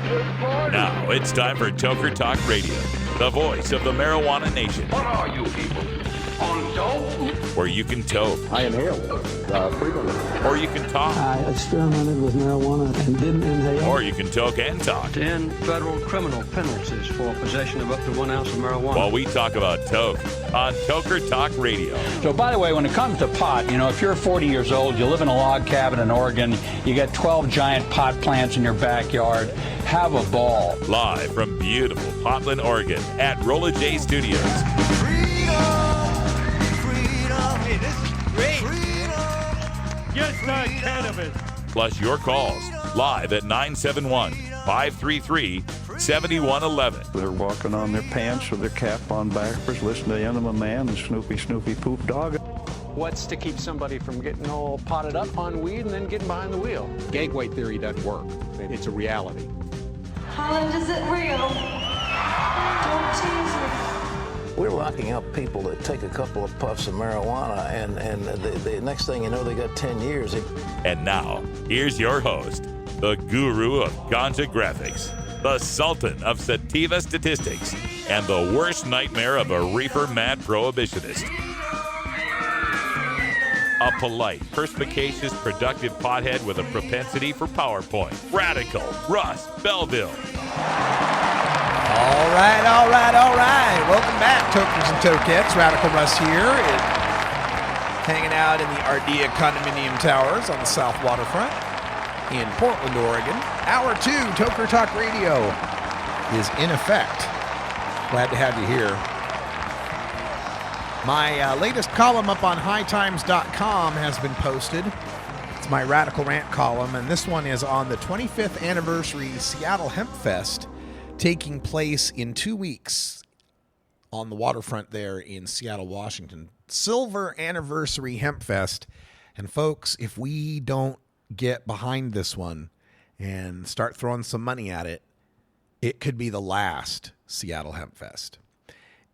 Now it's time for Toker Talk Radio, the voice of the marijuana nation. What are you people? On dope? Where you can toke. I inhale frequently. Or you can talk. I experimented with marijuana and didn't inhale. Or you can toke and talk. 10 federal criminal penalties for possession of up to 1 ounce of marijuana. While we talk about toke on Toker Talk Radio. So, by the way, when it comes to pot, if you're 40 years old, you live in a log cabin in Oregon, you got 12 giant pot plants in your backyard, have a ball. Live from beautiful Portland, Oregon at Rolla J Studios. Hey, this is great. Just not cannabis. Plus your calls live at 971-533-7111. They're walking on their pants with their cap on backwards, listening to Enema Man and Snoopy Poop Dog. What's to keep somebody from getting all potted up on weed and then getting behind the wheel? Gag weight theory doesn't work. It's a reality. Holland, is it real? Don't tease me. We're locking up people that take a couple of puffs of marijuana, and the next thing you know, they got 10 years. And now, here's your host, the guru of ganja graphics, the sultan of sativa statistics, and the worst nightmare of a reefer-mad prohibitionist. A polite, perspicacious, productive pothead with a propensity for PowerPoint. Radical Russ Belville. All right. Welcome back, Tokers and Tokettes. Radical Russ here, hanging out in the Ardea Condominium Towers on the South Waterfront in Portland, Oregon. Hour 2, Toker Talk Radio is in effect. Glad to have you here. My latest column up on hightimes.com has been posted. It's my Radical Rant column, and this one is on the 25th anniversary Seattle Hemp Fest, taking place in 2 weeks on the waterfront there in Seattle, Washington. Silver Anniversary Hemp Fest. And folks, if we don't get behind this one and start throwing some money at it, it could be the last Seattle Hemp Fest.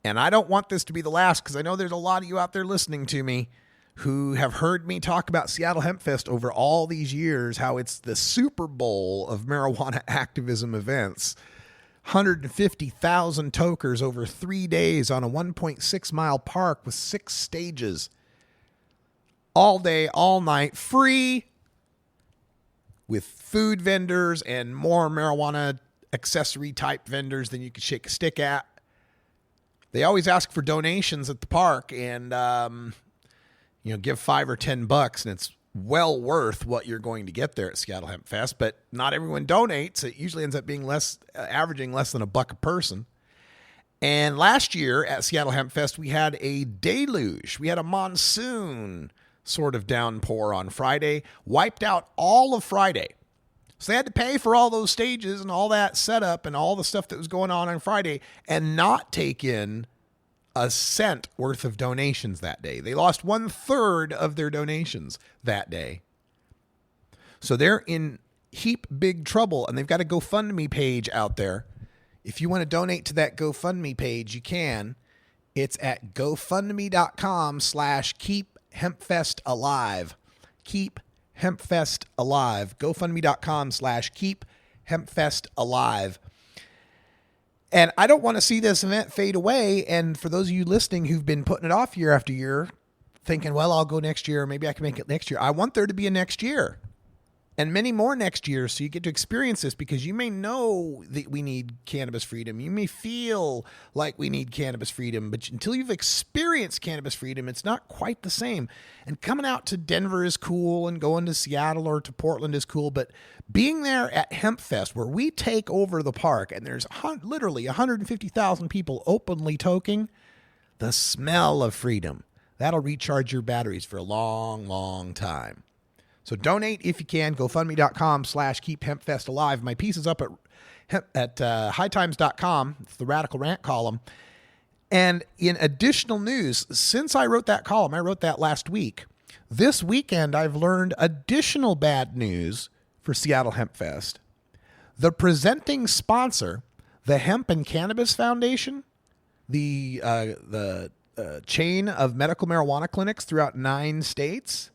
And I don't want this to be the last, because I know there's a lot of you out there listening to me who have heard me talk about Seattle Hemp Fest over all these years, how it's the Super Bowl of marijuana activism events. 150,000 tokers over 3 days on a 1.6-mile park with 6 stages. All day, all night, free, with food vendors and more marijuana accessory type vendors than you could shake a stick at. They always ask for donations at the park and, give $5 or $10, and it's well worth what you're going to get there at Seattle Hemp Fest, but not everyone donates. It usually ends up being averaging less than $1 a person. And last year at Seattle Hemp Fest, we had a deluge. We had a monsoon sort of downpour on Friday, wiped out all of Friday. So they had to pay for all those stages and all that setup and all the stuff that was going on Friday and not take in a cent worth of donations that day. They lost 1/3 of their donations that day. So they're in heap big trouble, and they've got a GoFundMe page out there. If you want to donate to that GoFundMe page, you can. It's at gofundme.com/keephempfestalive. Keep Hempfest Alive. GoFundMe.com/keep Hempfest Alive. And I don't want to see this event fade away. And for those of you listening who've been putting it off year after year, thinking, well, I'll go next year, or maybe I can make it next year. I want there to be a next year and many more next year, so you get to experience this, because you may know that we need cannabis freedom. You may feel like we need cannabis freedom, but until you've experienced cannabis freedom, it's not quite the same. And coming out to Denver is cool, and going to Seattle or to Portland is cool, but being there at Hemp Fest, where we take over the park and there's literally 150,000 people openly toking, the smell of freedom, that'll recharge your batteries for a long, long time. So donate if you can. GoFundMe.com/keephempfestalive. My piece is up at hightimes.com. It's the Radical Rant column. And in additional news, since I wrote that column, I wrote that last week. This weekend, I've learned additional bad news for Seattle Hemp Fest. The presenting sponsor, the Hemp and Cannabis Foundation, the chain of medical marijuana clinics throughout 9 states,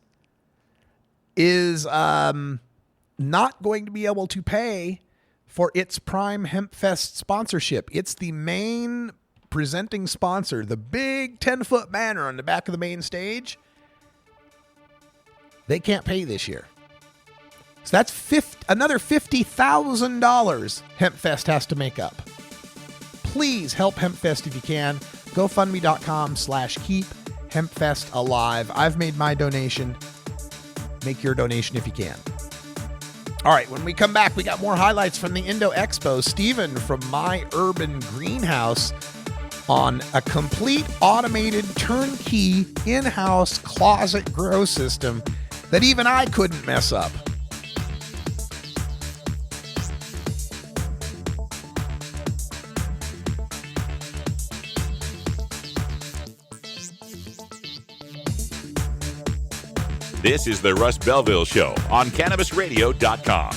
is not going to be able to pay for its Prime HempFest sponsorship. It's the main presenting sponsor, the big 10-foot banner on the back of the main stage. They can't pay this year. So that's another $50,000 HempFest has to make up. Please help HempFest if you can. GoFundMe.com/keep HempFest alive. I've made my donation. Make your donation if you can. All right, when we come back, we got more highlights from the Indo Expo. Steven from My Urban Greenhouse on a complete automated turnkey in-house closet grow system that even I couldn't mess up. This is the Russ Belville Show on CannabisRadio.com.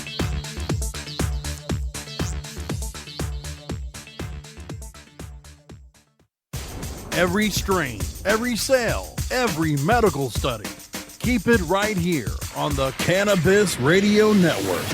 Every strain, every sale, every medical study. Keep it right here on the Cannabis Radio Network.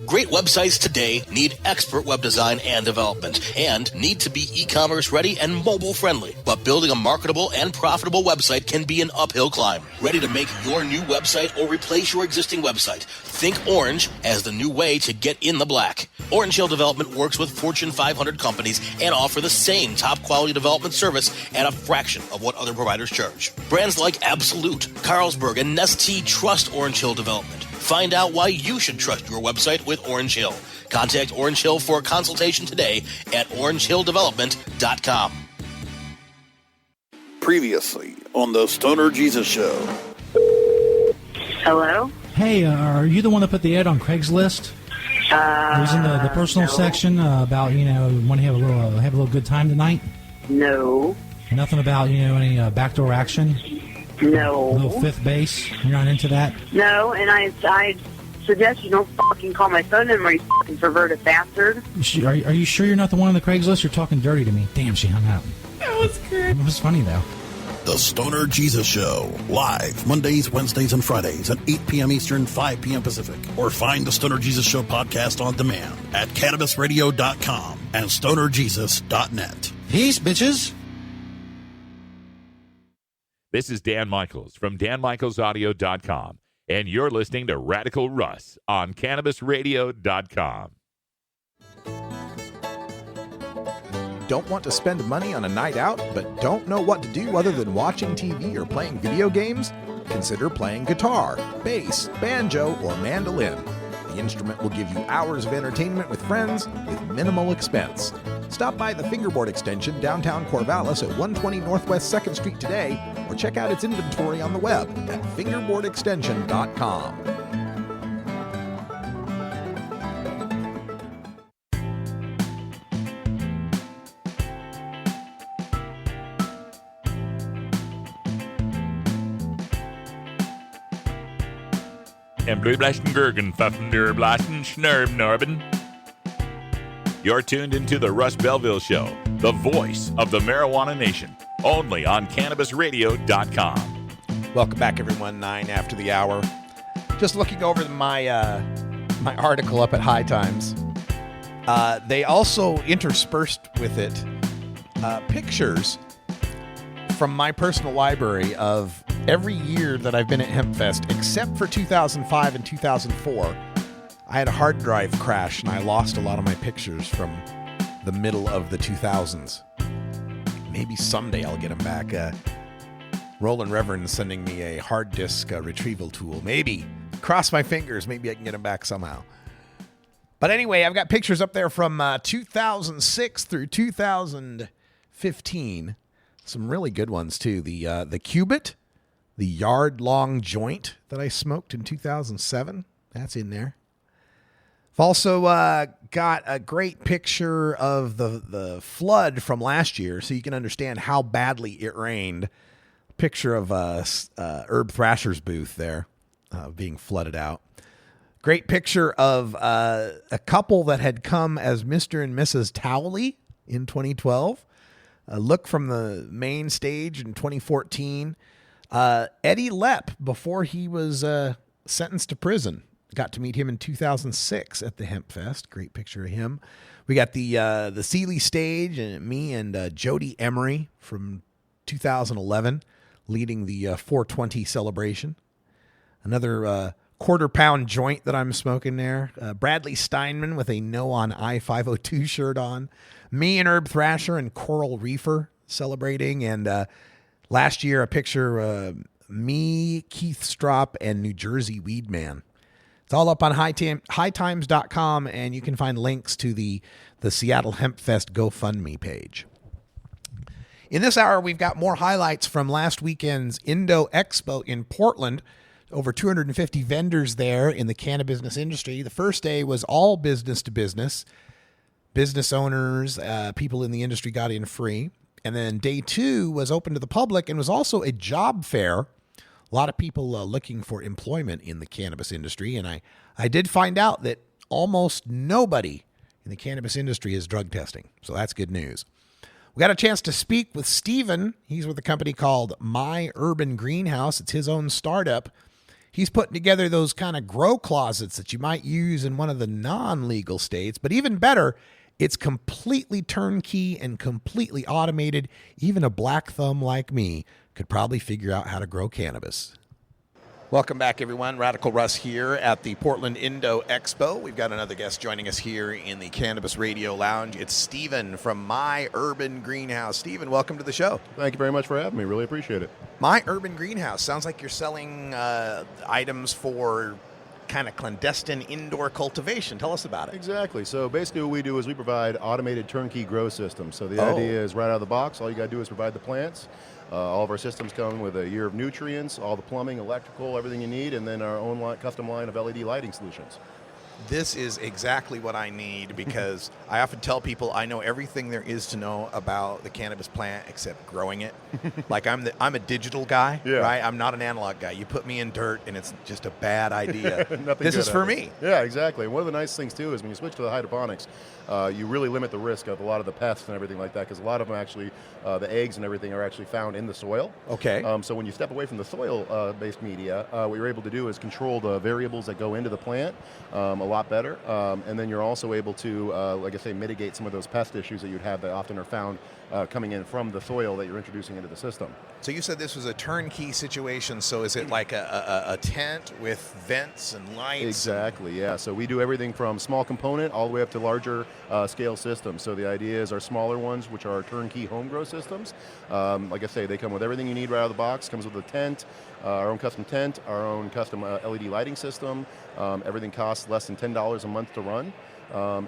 Great websites today need expert web design and development and need to be e-commerce ready and mobile friendly. But building a marketable and profitable website can be an uphill climb. Ready to make your new website or replace your existing website? Think Orange as the new way to get in the black. Orange Hill Development works with Fortune 500 companies and offer the same top quality development service at a fraction of what other providers charge. Brands like Absolute, Carlsberg, and Nestea trust Orange Hill Development. Find out why you should trust your website with Orange Hill. Contact Orange Hill for a consultation today at orangehilldevelopment.com. Previously on the Stoner Jesus Show. Hello? Hey, are you the one that put the ad on Craigslist? It was in the personal section about, want to have a little good time tonight? No. Nothing about, any backdoor action? No. A little fifth base? You're not into that? No, and I suggest you don't fucking call my phone number, you fucking perverted bastard. Are you sure you're not the one on the Craigslist? You're talking dirty to me. Damn, she hung up. That was good. It was funny, though. The Stoner Jesus Show, live Mondays, Wednesdays, and Fridays at 8 p.m. Eastern, 5 p.m. Pacific. Or find the Stoner Jesus Show podcast on demand at CannabisRadio.com and StonerJesus.net. Peace, bitches. This is Dan Michaels from DanMichaelsAudio.com, and you're listening to Radical Russ on CannabisRadio.com. Don't want to spend money on a night out, but don't know what to do other than watching TV or playing video games? Consider playing guitar, bass, banjo, or mandolin. The instrument will give you hours of entertainment with friends with minimal expense. Stop by the Fingerboard Extension downtown Corvallis at 120 Northwest 2nd Street today, or check out its inventory on the web at fingerboardextension.com. And Blue Blasten Gergen, Pfaffen der Blasten, Schnurb Norben. You're tuned into the Russ Belville Show, the voice of the marijuana nation, only on CannabisRadio.com. Welcome back, everyone. 9 after the hour. Just looking over my my article up at High Times. They also interspersed with it pictures from my personal library of every year that I've been at HempFest, except for 2005 and 2004. I had a hard drive crash, and I lost a lot of my pictures from the middle of the 2000s. Maybe someday I'll get them back. Roland Reverend sending me a hard disk retrieval tool. Maybe. Cross my fingers. Maybe I can get them back somehow. But anyway, I've got pictures up there from 2006 through 2015. Some really good ones, too. The Cubit, the yard-long joint that I smoked in 2007. That's in there. I've also got a great picture of the flood from last year, so you can understand how badly it rained. Picture of Herb Thrasher's booth there being flooded out. Great picture of a couple that had come as Mr. and Mrs. Towley in 2012. A look from the main stage in 2014. Eddie Lepp before he was sentenced to prison Got to meet him in 2006 at the Hemp Fest. Great picture of him. We got the Sealy stage, and me and Jody Emery from 2011 leading the 420 celebration. Another quarter-pound joint that I'm smoking there. Bradley Steinman with a No on I-502 shirt on. Me and Herb Thrasher and Coral Reefer celebrating. And last year, a picture me, Keith Strop, and New Jersey Weed Man. It's all up on hightimes.com, and you can find links to the Seattle Hemp Fest GoFundMe page. In this hour, we've got more highlights from last weekend's Indo Expo in Portland. Over 250 vendors there in the cannabis industry. The first day was all business to business. Business owners, people in the industry got in free. And then day 2 was open to the public and was also a job fair. A lot of people looking for employment in the cannabis industry. And I did find out that almost nobody in the cannabis industry is drug testing. So that's good news. We got a chance to speak with Steven. He's with a company called My Urban Greenhouse. It's his own startup. He's putting together those kind of grow closets that you might use in one of the non-legal states. But even better, it's completely turnkey and completely automated. Even a black thumb like me could probably figure out how to grow cannabis. Welcome back, everyone. Radical Russ here at the Portland Indo Expo. We've got another guest joining us here in the Cannabis Radio Lounge. It's Steven from My Urban Greenhouse. Steven, welcome to the show. Thank you very much for having me. Really appreciate it. My Urban Greenhouse. Sounds like you're selling items for kind of clandestine indoor cultivation. Tell us about it. Exactly. So basically what we do is we provide automated turnkey grow systems. So the idea is right out of the box, all you got to do is provide the plants. All of our systems come with a year of nutrients, all the plumbing, electrical, everything you need, and then our own custom line of LED lighting solutions. This is exactly what I need because I often tell people I know everything there is to know about the cannabis plant except growing it. Like I'm a digital guy, right? I'm not an analog guy. You put me in dirt and it's just a bad idea. This is for me. Yeah, exactly. One of the nice things too is when you switch to the hydroponics, you really limit the risk of a lot of the pests and everything like that because a lot of them actually, the eggs and everything are actually found in the soil. Okay. So when you step away from the soil-based media, what you're able to do is control the variables that go into the plant a lot better. And then you're also able to, like I say, mitigate some of those pest issues that you'd have that often are found coming in from the soil that you're introducing into the system. So you said this was a turnkey situation. So is it like a tent with vents and lights? Exactly, yeah. So we do everything from small component all the way up to larger scale systems. So the idea is our smaller ones, which are our turnkey home grow systems. Like I say, they come with everything you need right out of the box. Comes with a tent, our own custom tent, our own custom LED lighting system. Everything costs less than $10 a month to run.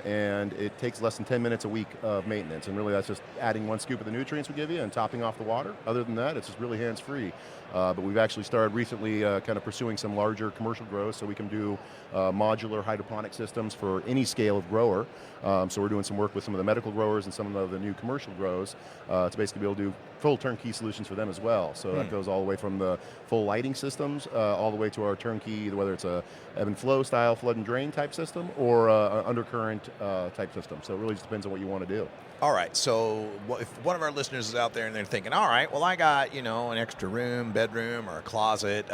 And it takes less than 10 minutes a week of maintenance. And really that's just adding one scoop of the nutrients we give you and topping off the water. Other than that, it's just really hands-free. But we've actually started recently kind of pursuing some larger commercial grows so we can do modular hydroponic systems for any scale of grower. So we're doing some work with some of the medical growers and some of the new commercial grows to basically be able to do full turnkey solutions for them as well. So that goes all the way from the full lighting systems all the way to our turnkey, whether it's a ebb and flow style flood and drain type system or an undercurrent type system. So it really just depends on what you want to do. All right, so if one of our listeners is out there and they're thinking, all right, well, I got, an extra room, bedroom, or a closet.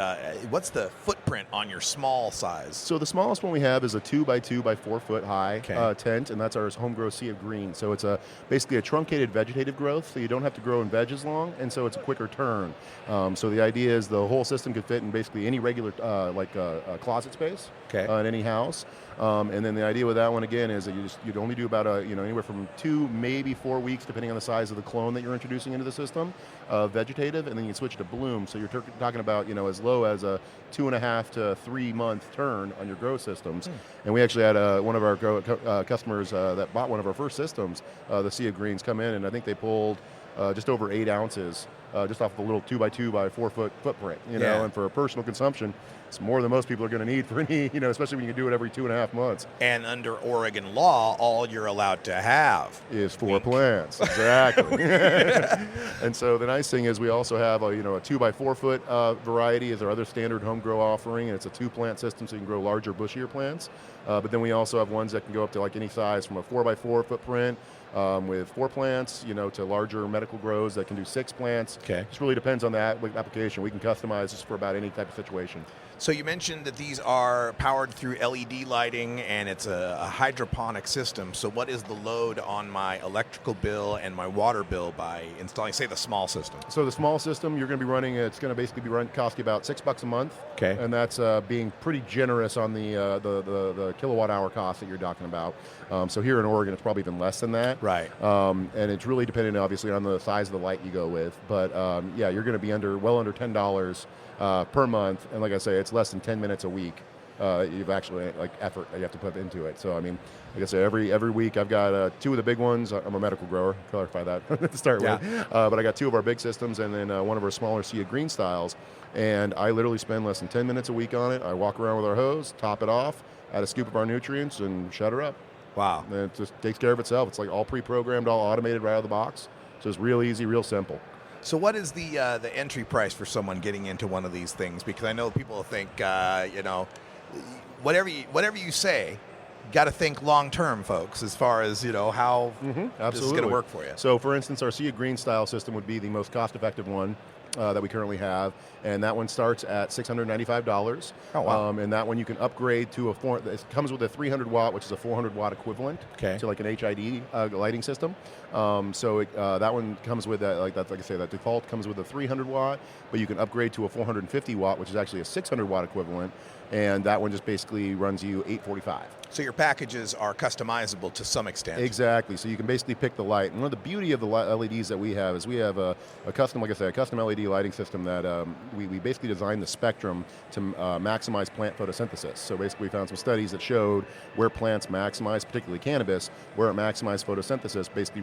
What's the footprint on your small size? So the smallest one we have is a 2x2 by 4 foot high tent, and that's our home grow sea of green. So it's basically a truncated vegetative growth, so you don't have to grow in veg as long, and so it's a quicker turn. So the idea is the whole system could fit in basically any regular closet space in any house. And then the idea with that one again is that you'd only do about anywhere from 2 maybe 4 weeks depending on the size of the clone that you're introducing into the system, vegetative, and then you switch to bloom. So you're talking about as low as a 2.5 to 3 month turn on your grow systems. And we actually had one of our customers that bought one of our first systems, the Sea of Greens, come in, and I think they pulled just over 8 ounces just off the little 2x2 by 4 foot footprint, and for personal consumption, it's more than most people are going to need for any, especially when you can do it every 2.5 months. And under Oregon law, all you're allowed to have is 4 plants. Exactly. And so the nice thing is we also have a 2 by 4 foot variety is our other standard home grow offering, and it's a 2-plant system, so you can grow larger, bushier plants. But then we also have ones that can go up to like any size from a 4 by 4 footprint. With 4 plants, to larger medical grows that can do 6 plants. Okay. Just really depends on the application. We can customize this for about any type of situation. So you mentioned that these are powered through LED lighting, and it's a hydroponic system. So what is the load on my electrical bill and my water bill by installing, say, the small system? So the small system, you're going to be running, it's going to basically cost you about $6 a month. Okay. And that's being pretty generous on the kilowatt hour cost that you're talking about. So here in Oregon, it's probably even less than that. Right. And it's really dependent, obviously, on the size of the light you go with. But yeah, you're going to be well under $10 per month. And like I say, it's less than 10 minutes a week. You've actually effort that you have to put into it. So I mean, like I say, every week I've got 2 of the big ones. I'm a medical grower. Clarify that to start with. But I got 2 of our big systems, and then one of our smaller Sea of Green styles. And I literally spend less than 10 minutes a week on it. I walk around with our hose, top it off, add a scoop of our nutrients, and shut her up. Wow. And it just takes care of itself. It's like all pre-programmed, all automated right out of the box. So it's real easy, real simple. So what is the entry price for someone getting into one of these things? Because I know people think, whatever you say, got to think long-term, folks, as far as, how this is going to work for you. So, for instance, our Sea of Green style system would be the most cost-effective one that we currently have, and that one starts at $695. Oh, wow. And that one you can upgrade to it comes with a 300 watt, which is a 400 watt equivalent to like an HID lighting system. That one comes with that, like I say, that default comes with a 300 watt, but you can upgrade to a 450 watt, which is actually a 600 watt equivalent, and that one just basically runs you $845. So your packages are customizable to some extent. Exactly. So you can basically pick the light. And one of the beauty of the LEDs that we have is we have a custom, like I said, a custom LED lighting system that we basically designed the spectrum to maximize plant photosynthesis. So basically we found some studies that showed where plants maximize, particularly cannabis, where it maximized photosynthesis, basically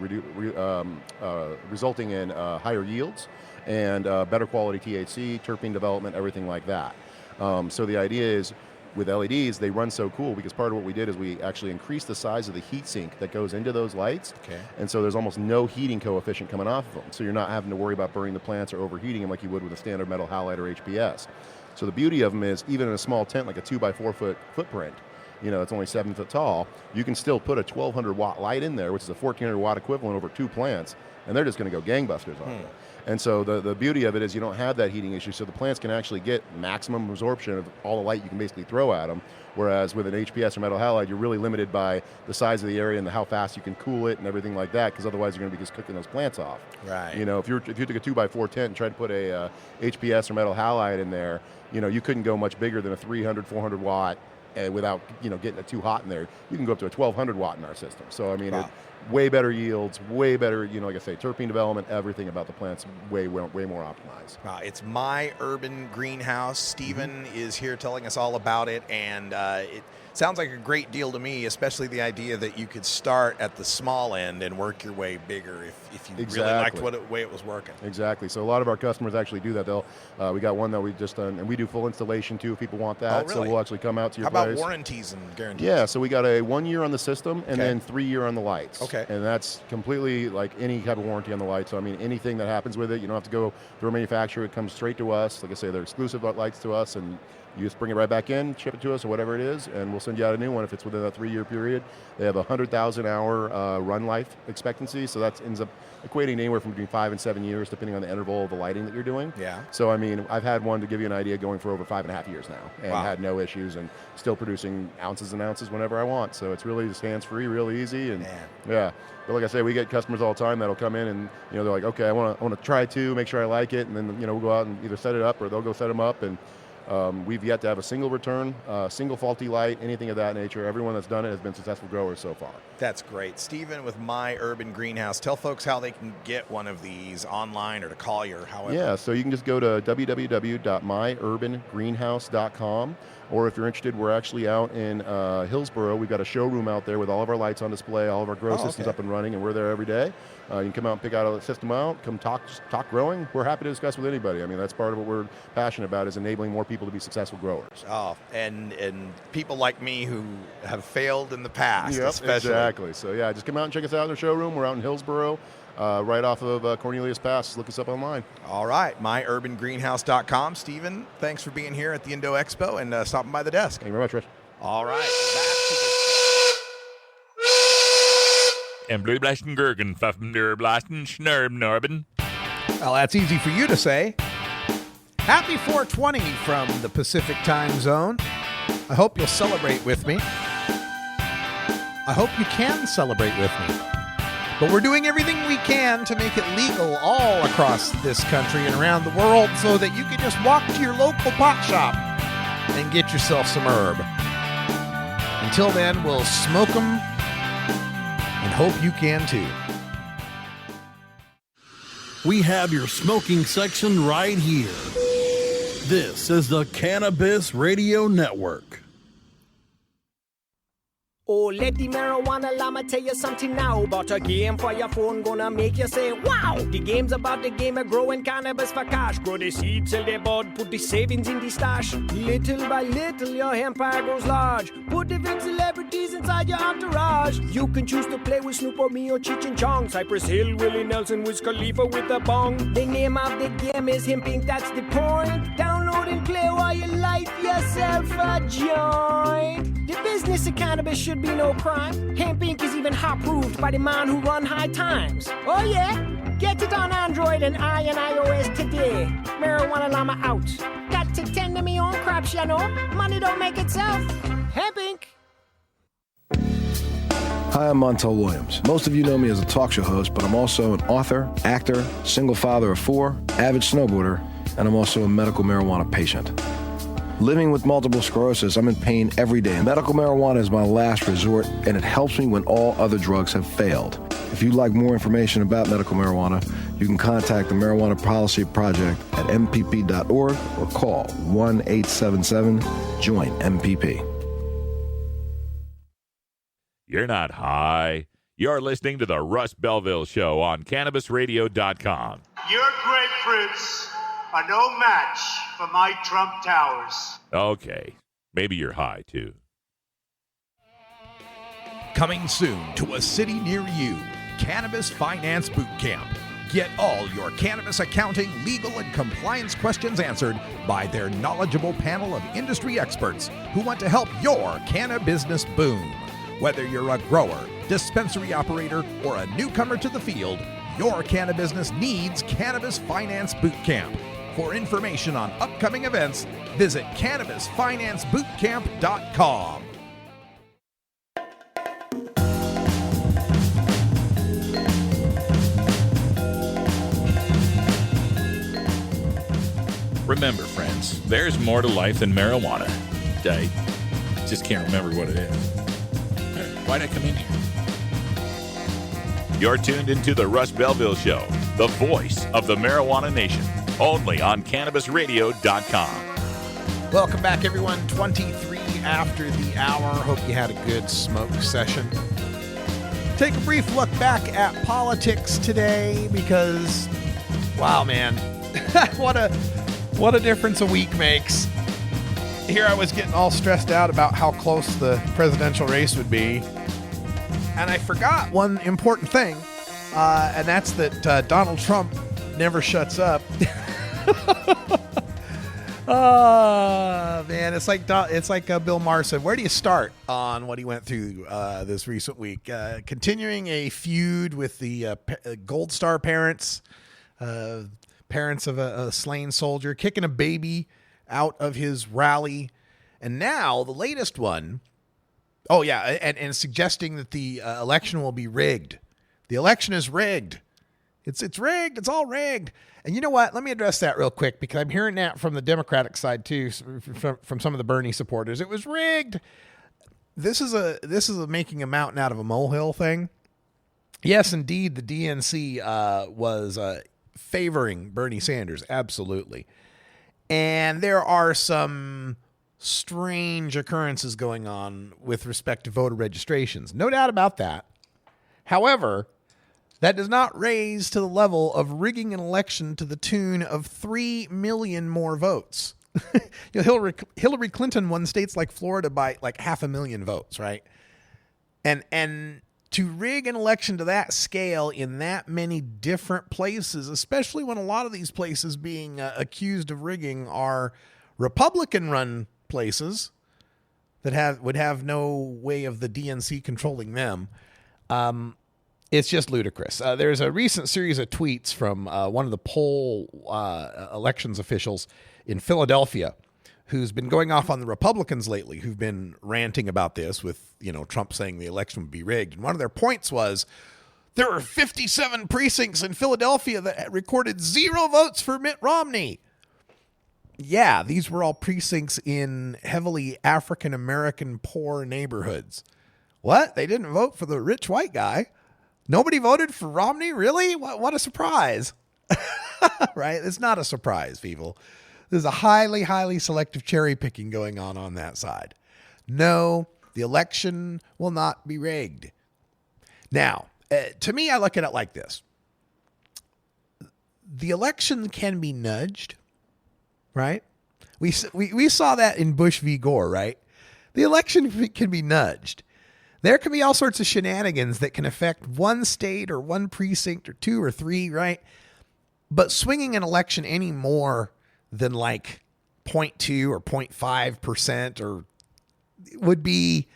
resulting in higher yields and better quality THC, terpene development, everything like that. So the idea is, with LEDs, they run so cool because part of what we did is we actually increased the size of the heat sink that goes into those lights. Okay. And so there's almost no heating coefficient coming off of them. So you're not having to worry about burning the plants or overheating them like you would with a standard metal halide or HPS. So the beauty of them is, even in a small tent, like a 2x4 foot footprint, it's only 7 foot tall, you can still put a 1200 watt light in there, which is a 1400 watt equivalent over 2 plants, and they're just going to go gangbusters on it. And so the beauty of it is you don't have that heating issue, so the plants can actually get maximum absorption of all the light you can basically throw at them, whereas with an HPS or metal halide, you're really limited by the size of the area and how fast you can cool it and everything like that, because otherwise you're going to be just cooking those plants off. Right. If you took a 2x4 tent and tried to put a HPS or metal halide in there, you couldn't go much bigger than a 300, 400 watt without getting it too hot in there. You can go up to a 1200 watt in our system. So I mean, way better yields, way better, like I say, terpene development, everything about the plants way more optimized. Wow, it's My Urban Greenhouse. Stephen is here telling us all about it, and it sounds like a great deal to me, especially the idea that you could start at the small end and work your way bigger if you really liked the way it was working. Exactly. So a lot of our customers actually do that. We got one that we just done, and we do full installation too if people want that. Oh, really? So we'll actually come out to your place. How place. about warranties and guarantees? Yeah, so we got a 1 year on the system and then 3 year on the lights. Okay. And that's completely like any type of warranty on the lights. So I mean, anything that happens with it, you don't have to go through a manufacturer. It comes straight to us. Like I say, they're exclusive lights to us, and you just bring it right back in, ship it to us or whatever it is, and we'll send you out a new one if it's within that 3 year period. They have a 100,000 hour run life expectancy, so that ends up equating anywhere from between 5 and 7 years, depending on the interval of the lighting that you're doing. Yeah. So I mean, I've had one, to give you an idea, going for over 5.5 years now, and had no issues, and still producing ounces and ounces whenever I want. So it's really just hands-free, real easy, and yeah. But like I say, we get customers all the time that'll come in and they're like, okay, I want to try to make sure I like it, and then we'll go out and either set it up or they'll go set them up, and we've yet to have a single return, single faulty light, anything of that nature. Everyone that's done it has been successful growers so far. That's great. Stephen with My Urban Greenhouse. Tell folks how they can get one of these online or to call you or however. Yeah, so you can just go to www.myurbangreenhouse.com, or if you're interested, we're actually out in Hillsboro. We've got a showroom out there with all of our lights on display, all of our grow systems up and running, and we're there every day. You can come out and pick out a system out, come talk growing. We're happy to discuss with anybody. I mean, that's part of what we're passionate about, is enabling more people to be successful growers. Oh, and people like me who have failed in the past, especially. Exactly. So yeah, just come out and check us out in the showroom. We're out in Hillsboro, right off of Cornelius Pass. Look us up online. All right, myurbangreenhouse.com. Stephen, thanks for being here at the Indo Expo and stopping by the desk. Thank you very much, Rich. All right, back to the and Blue Blasten Gergen, Pfaffen der Blasten, Schnurb Norben. Well, that's easy for you to say. Happy 420 from the Pacific Time Zone. I hope you'll celebrate with me. I hope you can celebrate with me. But we're doing everything we can to make it legal all across this country and around the world so that you can just walk to your local pot shop and get yourself some herb. Until then, we'll smoke them and hope you can too. We have your smoking section right here. This is the Cannabis Radio Network. Oh, let the marijuana llama tell you something now about a game for your phone gonna make you say, wow! The game's about the game of growing cannabis for cash. Grow the seed, sell the bud, put the savings in the stash. Little by little, your empire grows large. Put the big celebrities inside your entourage. You can choose to play with Snoop or me or Cheech and Chong, Cypress Hill, Willie Nelson, Wiz Khalifa with a bong. The name of the game is Hemp Inc., that's the point. Download and play while you light yourself a joint. The business of cannabis should be no crime. Hemp Inc. is even hot-proofed by the man who run High Times. Oh yeah? Get it on Android and iOS today. Marijuana llama out. Got to tend to me own crops, you know. Money don't make itself. Hemp Inc. Hi, I'm Montel Williams. Most of you know me as a talk show host, but I'm also an author, actor, single father of 4, avid snowboarder, and I'm also a medical marijuana patient. Living with multiple sclerosis, I'm in pain every day. Medical marijuana is my last resort, and it helps me when all other drugs have failed. If you'd like more information about medical marijuana, you can contact the Marijuana Policy Project at mpp.org or call 1-877-JOIN-MPP. You're not high. You're listening to the Russ Belville Show on CannabisRadio.com. Your grapefruits are no match for my Trump Towers. Okay, maybe you're high, too. Coming soon to a city near you, Cannabis Finance Boot Camp. Get all your cannabis accounting, legal, and compliance questions answered by their knowledgeable panel of industry experts who want to help your cannabis boom. Whether you're a grower, dispensary operator, or a newcomer to the field, your cannabis needs Cannabis Finance Boot Camp. For information on upcoming events, visit CannabisFinanceBootCamp.com. Remember, friends, there's more to life than marijuana. I just can't remember what it is. Why'd I come in here? You're tuned into the Russ Belville Show, the voice of the marijuana nation. Only on CannabisRadio.com. Welcome back, everyone. 23 after the hour. Hope you had a good smoke session. Take a brief look back at politics today because, wow, man, what a difference a week makes. Here I was getting all stressed out about how close the presidential race would be, and I forgot one important thing, and that's that Donald Trump never shuts up. Oh man, it's like Bill Maher said. Where do you start on what he went through this recent week? Continuing a feud with the Gold Star parents, parents of a slain soldier, kicking a baby out of his rally, and now the latest one. Oh yeah, and suggesting that the election will be rigged. The election is rigged. It's rigged. It's all rigged. And you know what? Let me address that real quick because I'm hearing that from the Democratic side too, from some of the Bernie supporters. It was rigged. This is a making a mountain out of a molehill thing. Yes, indeed, the DNC was favoring Bernie Sanders, absolutely. And there are some strange occurrences going on with respect to voter registrations. No doubt about that. However, that does not raise to the level of rigging an election to the tune of 3 million more votes. Hillary Clinton won states like Florida by like 500,000 votes, right? And to rig an election to that scale in that many different places, especially when a lot of these places being accused of rigging are Republican-run places that would have no way of the DNC controlling them, it's just ludicrous. There's a recent series of tweets from one of the poll elections officials in Philadelphia who's been going off on the Republicans lately, who've been ranting about this with, Trump saying the election would be rigged. And one of their points was there were 57 precincts in Philadelphia that recorded 0 votes for Mitt Romney. Yeah, these were all precincts in heavily African-American poor neighborhoods. What? They didn't vote for the rich white guy? Nobody voted for Romney? Really? What a surprise. Right? It's not a surprise, people. There's a highly, highly selective cherry picking going on that side. No, the election will not be rigged. Now, to me, I look at it like this. The election can be nudged, right? We saw that in Bush v. Gore, right? The election can be nudged. There can be all sorts of shenanigans that can affect one state or one precinct or 2 or 3, right? But swinging an election any more than like 0.2 or 0.5% or would be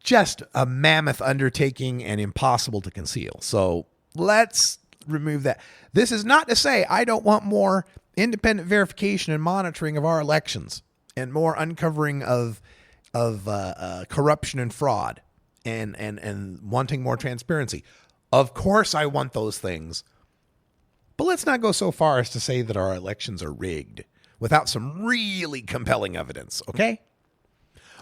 just a mammoth undertaking and impossible to conceal. So let's remove that. This is not to say I don't want more independent verification and monitoring of our elections and more uncovering of corruption and fraud and wanting more transparency. Of course I want those things. But let's not go so far as to say that our elections are rigged without some really compelling evidence, okay?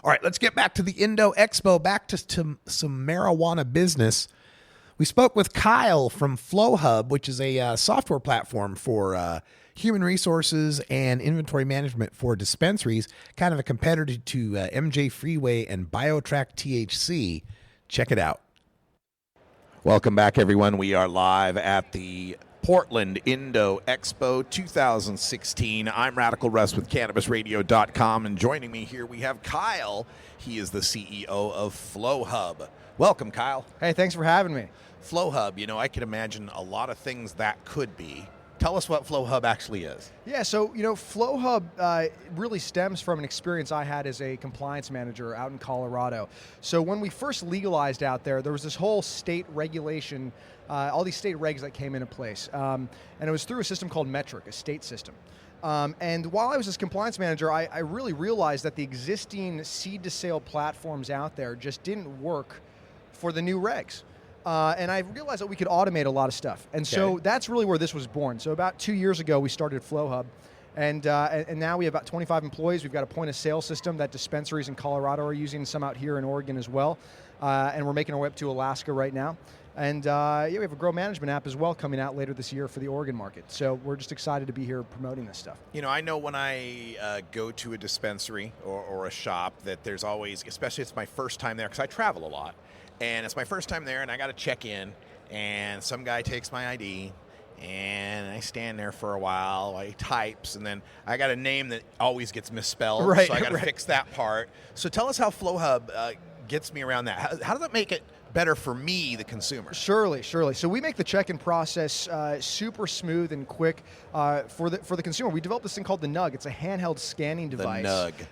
All right, let's get back to the Indo Expo, back to some marijuana business. We spoke with Kyle from FlowHub, which is a software platform for human resources and inventory management for dispensaries, kind of a competitor to MJ Freeway and BioTrack THC. Check it out. Welcome back, everyone. We are live at the Portland Indo Expo 2016. I'm Radical Russ with CannabisRadio.com, and joining me here we have Kyle. He is the CEO of FlowHub. Welcome, Kyle. Hey, thanks for having me. FlowHub, I can imagine a lot of things that could be. Tell us what FlowHub actually is. Yeah, so, FlowHub really stems from an experience I had as a compliance manager out in Colorado. So when we first legalized out there was this whole state regulation, all these state regs that came into place. And it was through a system called Metric, a state system. And while I was this compliance manager, I really realized that the existing seed-to-sale platforms out there just didn't work for the new regs. And I realized that we could automate a lot of stuff. And so that's really where this was born. So about 2 years ago, we started FlowHub. And now we have about 25 employees. We've got a point-of-sale system that dispensaries in Colorado are using, some out here in Oregon as well. And we're making our way up to Alaska right now. And we have a grow management app as well coming out later this year for the Oregon market. So we're just excited to be here promoting this stuff. I know when I go to a dispensary or a shop that there's always, especially it's my first time there because I travel a lot. And it's my first time there, and I got to check in, and some guy takes my ID, and I stand there for a while. He types, and then I got a name that always gets misspelled, right, so I got to fix that part. So tell us how FlowHub gets me around that. How does that make it better for me, the consumer? Surely. So we make the check-in process super smooth and quick for the consumer. We developed this thing called the Nug. It's a handheld scanning device.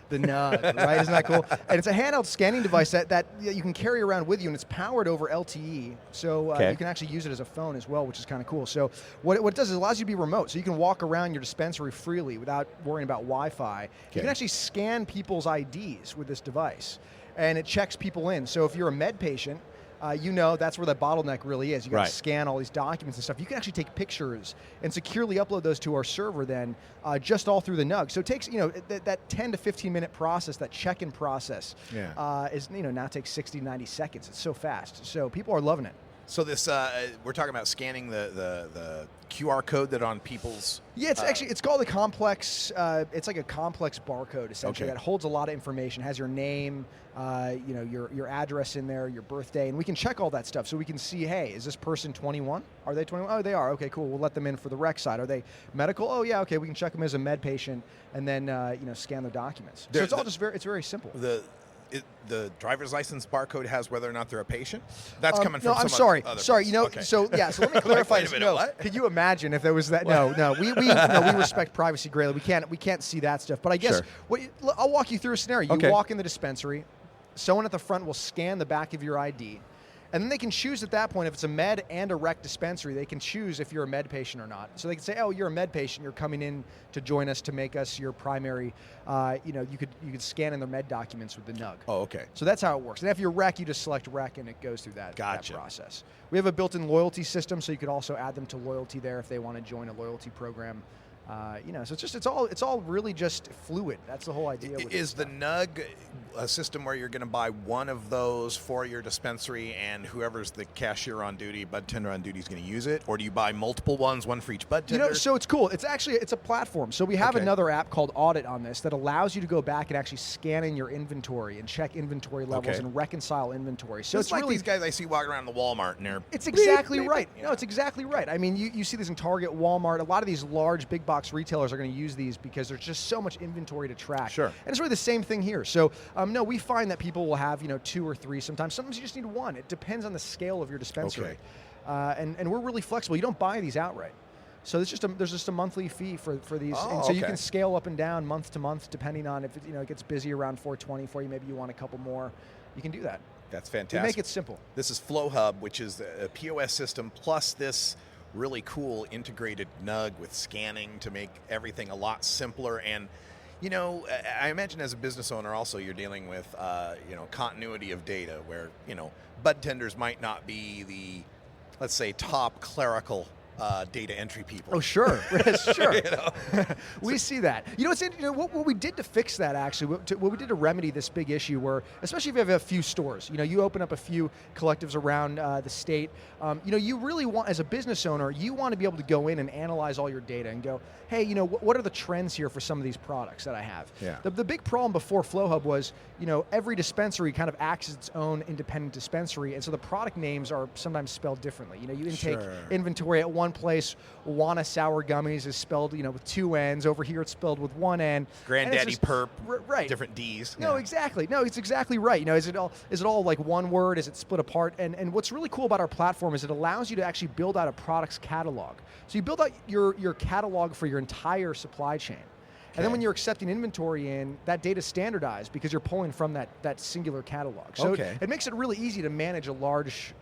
The Nug, right? Isn't that cool? And it's a handheld scanning device that you can carry around with you, and it's powered over LTE. So you can actually use it as a phone as well, which is kind of cool. So what it does is it allows you to be remote. So you can walk around your dispensary freely without worrying about Wi-Fi. You can actually scan people's IDs with this device, and it checks people in. So if you're a med patient, that's where the bottleneck really is. You got to scan all these documents and stuff. You can actually take pictures and securely upload those to our server then, just all through the Nug. So it takes, that 10 to 15 minute process, that check-in process, is, now takes 60 to 90 seconds. It's so fast. So people are loving it. So this, we're talking about scanning the QR code that on people's... Yeah, it's called a complex, it's like a complex barcode, essentially, that holds a lot of information, has your name, your address in there, your birthday, and we can check all that stuff. So we can see, hey, is this person 21? Are they 21? Oh, they are. Okay, cool. We'll let them in for the rec side. Are they medical? Oh, yeah, okay. We can check them as a med patient and then, scan their documents. So it's all just it's very simple. The driver's license barcode has whether or not they're a patient? That's coming from I'm some sorry. other Sorry, place. So let me clarify. Wait a minute, what? Could you imagine if there was that? No. We respect privacy greatly. We can't see that stuff. But I guess I'll walk you through a scenario. You walk in the dispensary, someone at the front will scan the back of your ID, And then they can choose at that point, if it's a med and a rec dispensary, they can choose if you're a med patient or not. So they can say, oh, you're a med patient, you're coming in to join us to make us your primary, you could scan in their med documents with the NUG. Oh, okay. So that's how it works. And if you're rec, you just select rec and it goes through that process. We have a built-in loyalty system, so you could also add them to loyalty there if they want to join a loyalty program. So it's all really just fluid. That's the whole idea. Is the NUG a system where you're going to buy one of those for your dispensary, and whoever's the cashier on duty, bud tender on duty, is going to use it, or do you buy multiple ones, one for each bud tender? So it's cool. It's a platform. So we have another app called Audit on this that allows you to go back and actually scan in your inventory and check inventory levels and reconcile inventory. So it's like really, these guys I see walking around the Walmart, and they're it's exactly right. No, it's exactly right. I mean, you see this in Target, Walmart. A lot of these large big box retailers are going to use these because there's just so much inventory to track. Sure. And it's really the same thing here. So, no, we find that people will have, 2 or 3 sometimes. Sometimes you just need 1. It depends on the scale of your dispensary. Okay. And we're really flexible. You don't buy these outright. So there's just a monthly fee for these. And so you can scale up and down month to month depending on if it gets busy around 420 for you. Maybe you want a couple more. You can do that. That's fantastic. We make it simple. This is FlowHub, which is a POS system plus this really cool integrated NUG with scanning to make everything a lot simpler. And I imagine as a business owner also you're dealing with continuity of data where bud tenders might not be the, let's say, top clerical data entry people. Oh, sure. Sure. We see that. It's what we did to fix that, actually, what we did to remedy this big issue where, especially if you have a few stores, you open up a few collectives around the state, you really want, as a business owner, you want to be able to go in and analyze all your data and go, hey, what are the trends here for some of these products that I have? Yeah. The big problem before FlowHub was, every dispensary kind of acts as its own independent dispensary, and so the product names are sometimes spelled differently. You intake inventory at one place. Wana sour gummies is spelled, with 2 N's. Over here, it's spelled with 1 N. Granddaddy Perp, right? Different D's. No, exactly. No, it's exactly right. Is it all like one word? Is it split apart? And what's really cool about our platform is it allows you to actually build out a product's catalog. So you build out your catalog for your entire supply chain. And then when you're accepting inventory in, that data's standardized because you're pulling from that singular catalog. So it makes it really easy to manage a large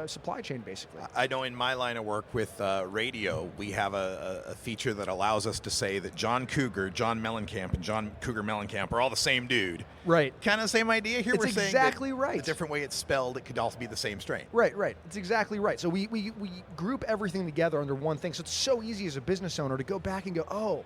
supply chain, basically. I know in my line of work with radio, we have a feature that allows us to say that John Mellencamp, and John Cougar Mellencamp are all the same dude. Right. Kind of the same idea here. It's We're saying exactly right. The different way it's spelled, it could also be the same strain. Right. It's exactly right. So we group everything together under one thing. So it's so easy as a business owner to go back and go, oh,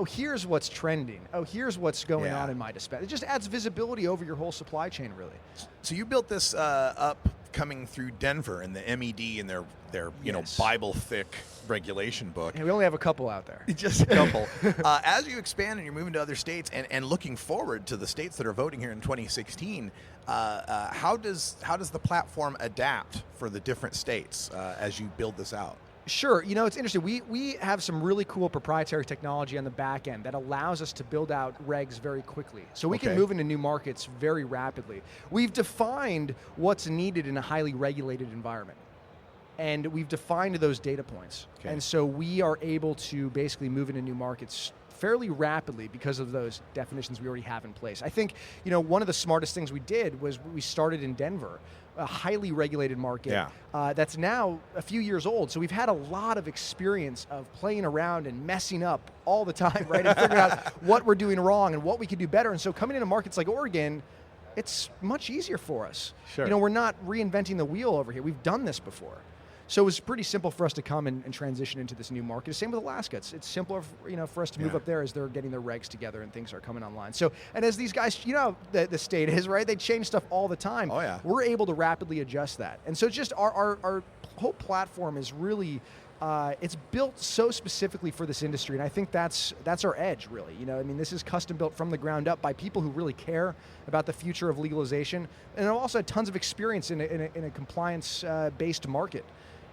here's what's trending. Oh, here's what's going on in my dispenser. It just adds visibility over your whole supply chain, really. So you built this up coming through Denver and the MED and their Bible thick regulation book. Yeah, we only have a couple out there. Just a couple. As you expand and you're moving to other states and looking forward to the states that are voting here in 2016, how does the platform adapt for the different states as you build this out? Sure. It's interesting. We have some really cool proprietary technology on the back end that allows us to build out regs very quickly. So we can move into new markets very rapidly. We've defined what's needed in a highly regulated environment. And we've defined those data points. Okay. And so we are able to basically move into new markets fairly rapidly because of those definitions we already have in place. I think, one of the smartest things we did was we started in Denver, a highly regulated market that's now a few years old. So we've had a lot of experience of playing around and messing up all the time, right? And figuring out what we're doing wrong and what we could do better. And so coming into markets like Oregon, it's much easier for us. Sure. We're not reinventing the wheel over here. We've done this before. So it was pretty simple for us to come and transition into this new market. Same with Alaska. It's simpler, for us to move up there as they're getting their regs together and things are coming online. So, and as these guys, the state is, right? They change stuff all the time. Oh, yeah. We're able to rapidly adjust that. And so just our whole platform is really, it's built so specifically for this industry. And I think that's our edge, really. This is custom built from the ground up by people who really care about the future of legalization. And also had tons of experience in a compliance-based market.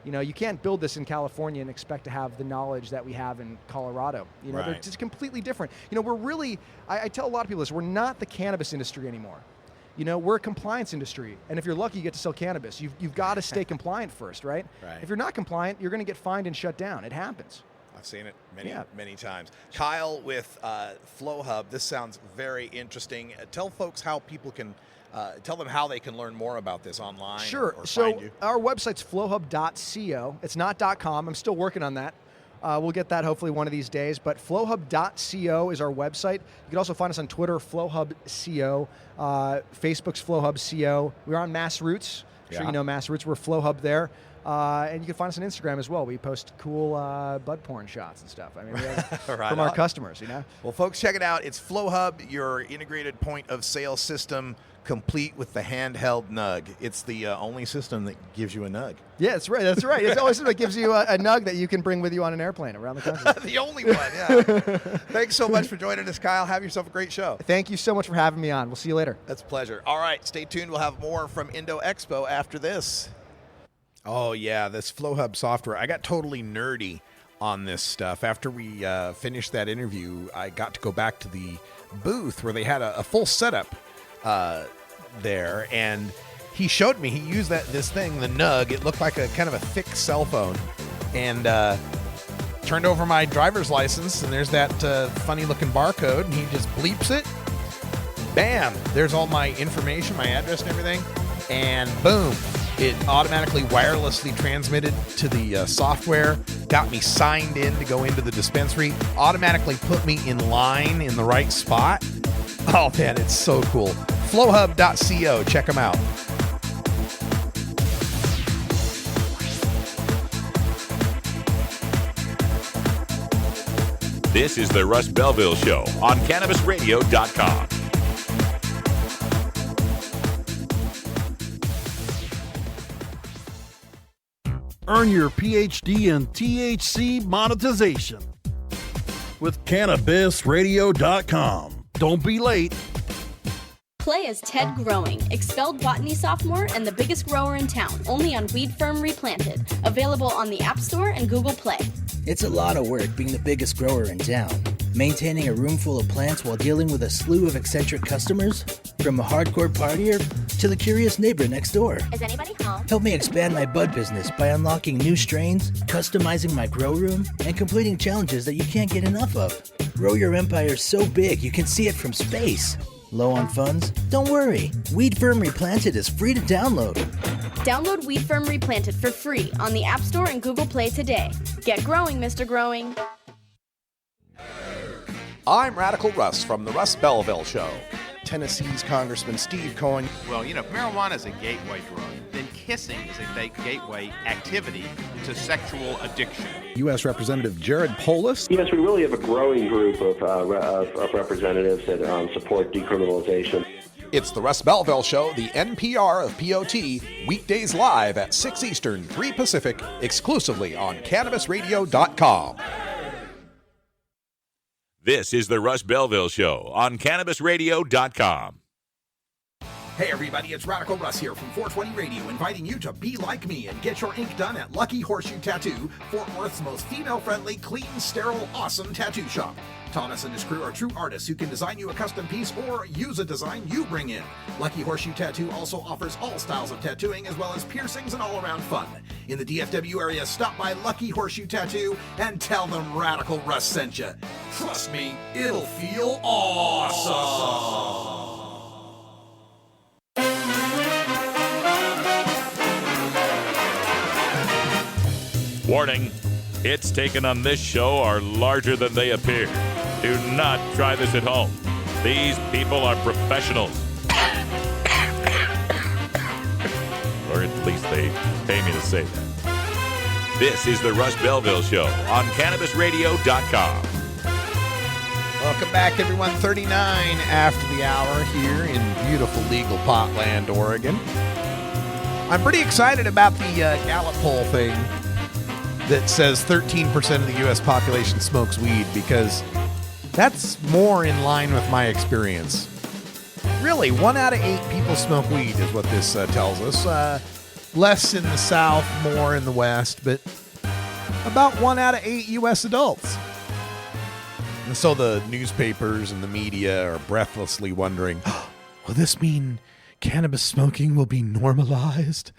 You can't build this in California and expect to have the knowledge that we have in Colorado. They're just completely different. We're really, I tell a lot of people this, we're not the cannabis industry anymore. We're a compliance industry. And if you're lucky, you get to sell cannabis. You've got to stay compliant first, right? If you're not compliant, you're going to get fined and shut down. It happens. I've seen it many times. Kyle with FlowHub, this sounds very interesting. Tell folks how people can Tell them how they can learn more about this online. Sure. Or So find you. our website's flowhub.co. It's not .com. I'm still working on that. We'll get that hopefully one of these days. But flowhub.co is our website. You can also find us on Twitter, flowhub.co, Facebook's flowhub.co. We're on Mass Roots. I'm sure you know Mass Roots. We're flowhub there. And you can find us on Instagram as well. We post cool bud porn shots and stuff. I mean, from our customers, you know. Well, folks, check it out. It's FlowHub, your integrated point of sale system, complete with the handheld Nug. It's the only system that gives you a Nug. Yeah, that's right. That's right. It's the only system that gives you a Nug that you can bring with you on an airplane around the country. The only one, yeah. Thanks so much for joining us, Kyle. Have yourself a great show. Thank you so much for having me on. We'll see you later. That's a pleasure. All right, stay tuned. We'll have more from Indo Expo after this. Oh, yeah, this FlowHub software. I got totally nerdy on this stuff. After we finished that interview, I got to go back to the booth where they had a full setup there, and he showed me. He used this thing, the Nug. It looked like a kind of a thick cell phone, and turned over my driver's license, and there's that funny-looking barcode, and he just bleeps it. Bam! There's all my information, my address and everything, and boom! It automatically wirelessly transmitted to the software, got me signed in to go into the dispensary, automatically put me in line in the right spot. Oh, man, it's so cool. Flowhub.co. Check them out. This is the Russ Belville Show on CannabisRadio.com. Earn your PhD in THC monetization with CannabisRadio.com. Don't be late. Play as Ted Growing, expelled botany sophomore and the biggest grower in town, only on Weed Firm Replanted. Available on the App Store and Google Play. It's a lot of work being the biggest grower in town. Maintaining a room full of plants while dealing with a slew of eccentric customers? From a hardcore partier to the curious neighbor next door. Is anybody home? Help me expand my bud business by unlocking new strains, customizing my grow room, and completing challenges that you can't get enough of. Grow your empire so big you can see it from space. Low on funds? Don't worry. Weed Firm Replanted is free to download. Download Weed Firm Replanted for free on the App Store and Google Play today. Get growing, Mr. Growing. I'm Radical Russ from the Russ Belville Show. Tennessee's Congressman Steve Cohen. Well, you know, if marijuana is a gateway drug, then kissing is a gateway activity to sexual addiction. U.S. Representative Jared Polis. Yes, we really have a growing group of representatives that support decriminalization. It's the Russ Belville Show, the NPR of POT, weekdays live at 6 Eastern, 3 Pacific, exclusively on CannabisRadio.com. This is the Russ Belville Show on CannabisRadio.com. Hey everybody, it's Radical Russ here from 420 Radio, inviting you to be like me and get your ink done at Lucky Horseshoe Tattoo, Fort Worth's most female-friendly, clean, sterile, awesome tattoo shop. Thomas and his crew are true artists who can design you a custom piece or use a design you bring in. Lucky Horseshoe Tattoo also offers all styles of tattooing as well as piercings and all-around fun. In the DFW area, stop by Lucky Horseshoe Tattoo and tell them Radical Russ sent you. Trust me, it'll feel awesome. Warning, hits taken on this show are larger than they appear. Do not try this at home. These people are professionals. Or at least they pay me to say that. This is the Russ Belville Show on CannabisRadio.com. Welcome back, everyone. 39 after the hour here in beautiful legal Potland, Oregon. I'm pretty excited about the Gallup poll thing that says 13% of the U.S. population smokes weed, because that's more in line with my experience. Really, 1 out of 8 people smoke weed is what this tells us. Less in the South, more in the West, but about 1 out of 8 U.S. adults. And so the newspapers and the media are breathlessly wondering, will this mean cannabis smoking will be normalized?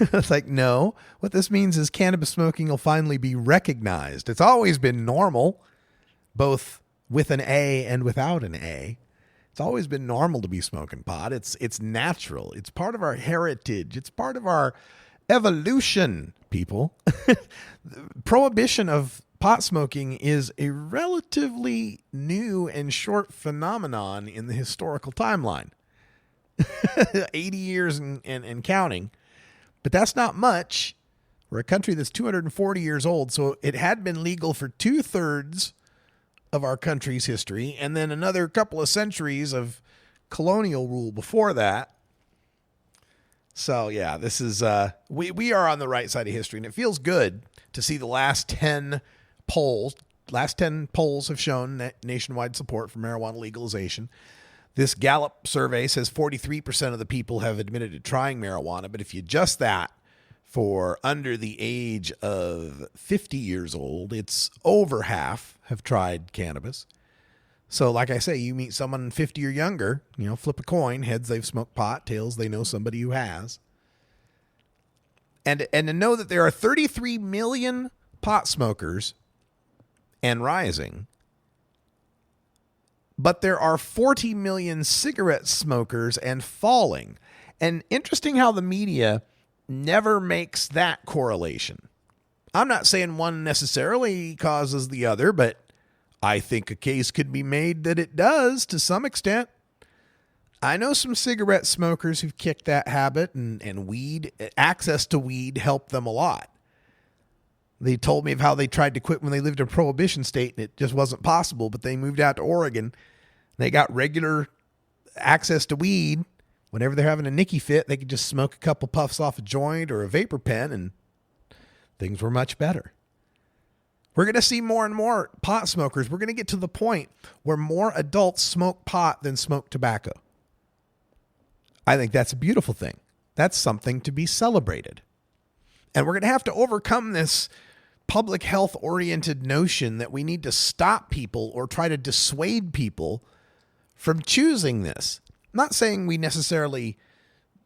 It's like, no. What this means is cannabis smoking will finally be recognized. It's always been normal, both with an A and without an A. It's always been normal to be smoking pot. It's natural. It's part of our heritage. It's part of our evolution, people. Prohibition of pot smoking is a relatively new and short phenomenon in the historical timeline. 80 years and counting. But that's not much. We're a country that's 240 years old, so it had been legal for 2/3 of our country's history, and then another couple of centuries of colonial rule before that. So yeah, this is we are on the right side of history, and it feels good to see the last 10 polls. Last 10 polls have shown nationwide support for marijuana legalization. This Gallup survey says 43% of the people have admitted to trying marijuana, but if you adjust that for under the age of 50 years old, it's over half have tried cannabis. So like I say, you meet someone 50 or younger, flip a coin, heads they've smoked pot, tails they know somebody who has. And to know that there are 33 million pot smokers and rising, but there are 40 million cigarette smokers and falling. And interesting how the media never makes that correlation. I'm not saying one necessarily causes the other, but I think a case could be made that it does to some extent. I know some cigarette smokers who've kicked that habit, and weed, access to weed helped them a lot. They told me of how they tried to quit when they lived in a prohibition state and it just wasn't possible, but they moved out to Oregon. They got regular access to weed. Whenever they're having a nicky fit, they could just smoke a couple puffs off a joint or a vapor pen, and things were much better. We're going to see more and more pot smokers. We're going to get to the point where more adults smoke pot than smoke tobacco. I think that's a beautiful thing. That's something to be celebrated. And we're going to have to overcome this public health oriented notion that we need to stop people or try to dissuade people from choosing this. I'm not saying we necessarily,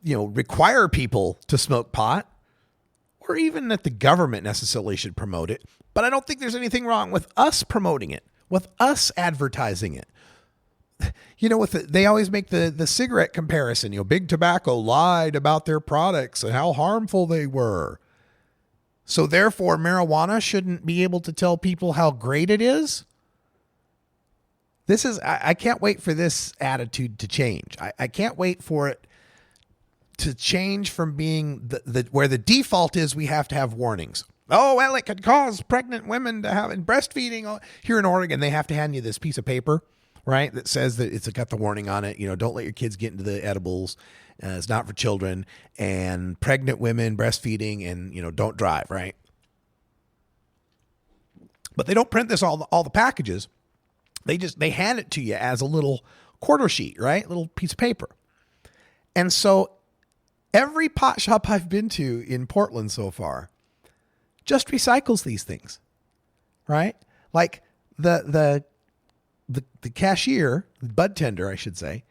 require people to smoke pot, or even that the government necessarily should promote it. But I don't think there's anything wrong with us promoting it, with us advertising it. They always make the cigarette comparison. Big Tobacco lied about their products and how harmful they were. So therefore, marijuana shouldn't be able to tell people how great it is. I can't wait for this attitude to change. I can't wait for it to change from being where the default is we have to have warnings. Oh, well, it could cause pregnant women to have breastfeeding. Here in Oregon, they have to hand you this piece of paper, right, that says that it's got the warning on it. Don't let your kids get into the edibles. It's not for children. And pregnant women, breastfeeding, and, don't drive, right? But they don't print this all the packages. They hand it to you as a little quarter sheet, right? Little piece of paper. And so every pot shop I've been to in Portland so far just recycles these things, right? Like the cashier, bud tender, I should say,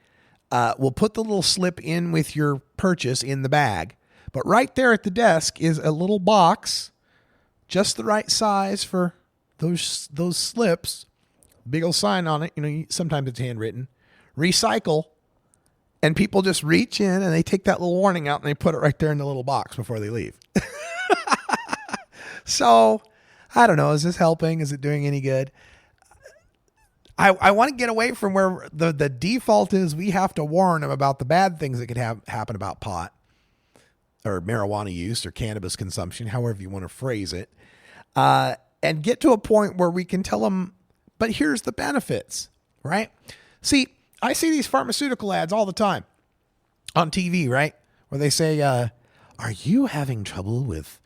will put the little slip in with your purchase in the bag. But right there at the desk is a little box, just the right size for those slips. Big old sign on it. Sometimes it's handwritten. Recycle. And people just reach in and they take that little warning out and they put it right there in the little box before they leave. So, I don't know. Is this helping? Is it doing any good? I want to get away from where the default is we have to warn them about the bad things that could happen about pot or marijuana use or cannabis consumption, however you want to phrase it, and get to a point where we can tell them, but here's the benefits, right? See, I see these pharmaceutical ads all the time on TV, right? Where they say, are you having trouble with